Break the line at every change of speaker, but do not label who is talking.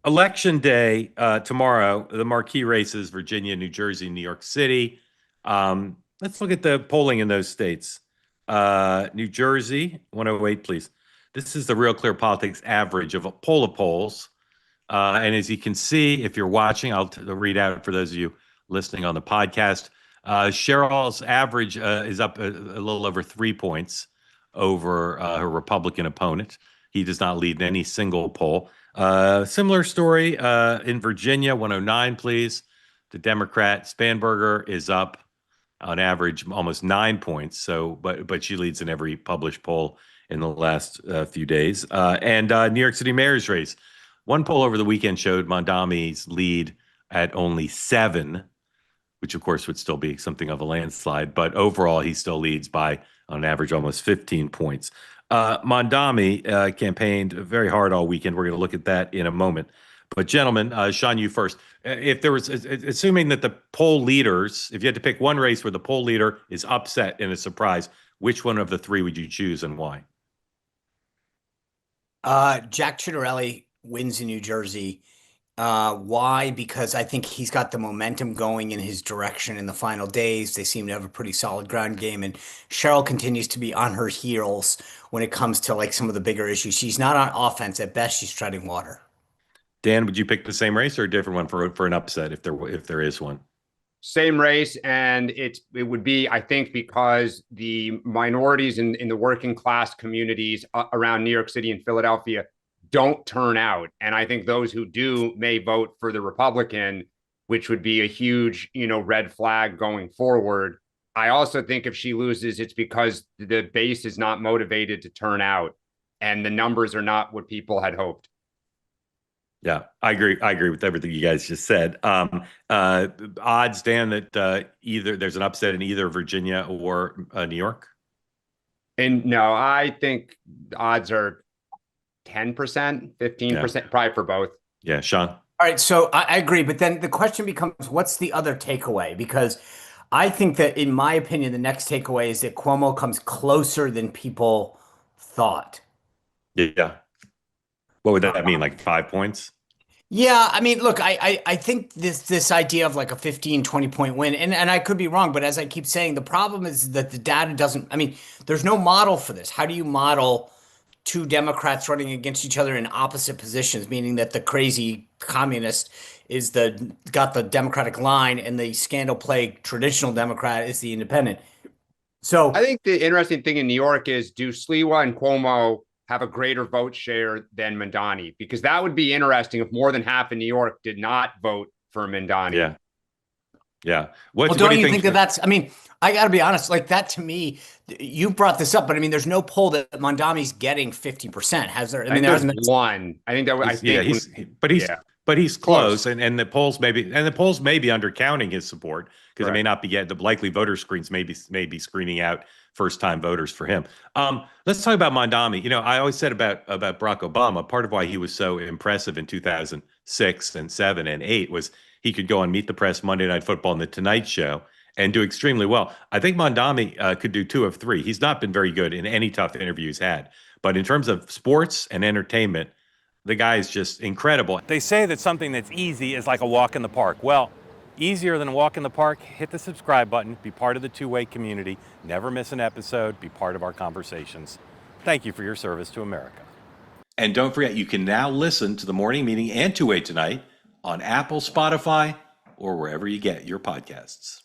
Election day tomorrow, the marquee races, Virginia, New Jersey, New York City. Let's look at the polling in those states. New Jersey, 108, please. This is the Real Clear Politics average of a poll of polls. And as you can see, if you're watching, I'll read out for those of you listening on the podcast. Sherrill's average is up a little over 3 points over her Republican opponent. He does not lead in any single poll. Similar story in Virginia, 109, please. The Democrat Spanberger is up on average almost 9 points. So, but she leads in every published poll in the last few days. And New York City mayor's race. One poll over the weekend showed Mondami's lead at only 7, which of course would still be something of a landslide. But overall, he still leads by, on average, almost 15 points. Mondami campaigned very hard all weekend. We're going to look at that in a moment. But gentlemen, Sean, you first. If there was, assuming that the poll leaders, if you had to pick one race where the poll leader is upset in a surprise, which one of the three would you choose and why?
Jack Ciattarelli wins in New Jersey. Why? Because I think he's got the momentum going in his direction in the final days. They seem to have a pretty solid ground game, and Sherrill continues to be on her heels when it comes to like some of the bigger issues. She's not on offense. At best, she's treading water.
Dan, would you pick the same race or a different one for an upset if there is one?
Same race, and it would be, I think, because the minorities in the working class communities around New York City and Philadelphia don't turn out, and I think those who do may vote for the Republican, which would be a huge, red flag going forward. I also think if she loses, it's because the base is not motivated to turn out, and the numbers are not what people had hoped.
Yeah, I agree. I agree with everything you guys just said. Odds, Dan, that either there's an upset in either Virginia or New York.
And no, I think odds are 10%, 15%, probably for both.
Yeah, Sean.
All right, so I agree, but then the question becomes, what's the other takeaway? Because I think that, in my opinion, the next takeaway is that Cuomo comes closer than people thought.
Yeah. What would that mean? Like 5 points?
Yeah, I mean, look, I think this idea of like a 15, 20 point win, and I could be wrong, but as I keep saying, the problem is that the data doesn't, I mean, there's no model for this. How do you model two Democrats running against each other in opposite positions, meaning that the crazy communist is got the Democratic line and the scandal plagued traditional Democrat is the independent. So
I think the interesting thing in New York is, do Sliwa and Cuomo have a greater vote share than Mondani? Because that would be interesting if more than half in New York did not vote for Mondani.
Yeah. Yeah.
Well, don't you think that that's, I mean, I got to be honest, like that to me, you brought this up, but I mean, there's no poll that Mondami's getting 50%. Has there? I mean, there hasn't been
one. I think that, I think,
but he's close, and the polls may be undercounting his support because it may not be yet. The likely voter screens may be screening out first-time voters for him. Let's talk about Mondami. I always said about Barack Obama, part of why he was so impressive in 2006 and 7 and 8 was he could go on Meet the Press, Monday Night Football, and The Tonight Show and do extremely well. I think Mondami could do 2 of 3. He's not been very good in any tough interview he's had. But in terms of sports and entertainment, the guy is just incredible.
They say that something that's easy is like a walk in the park. Well, easier than a walk in the park, hit the subscribe button, be part of the two-way community, never miss an episode, be part of our conversations. Thank you for your service to America.
And don't forget, you can now listen to the morning meeting and Two-Way Tonight on Apple, Spotify, or wherever you get your podcasts.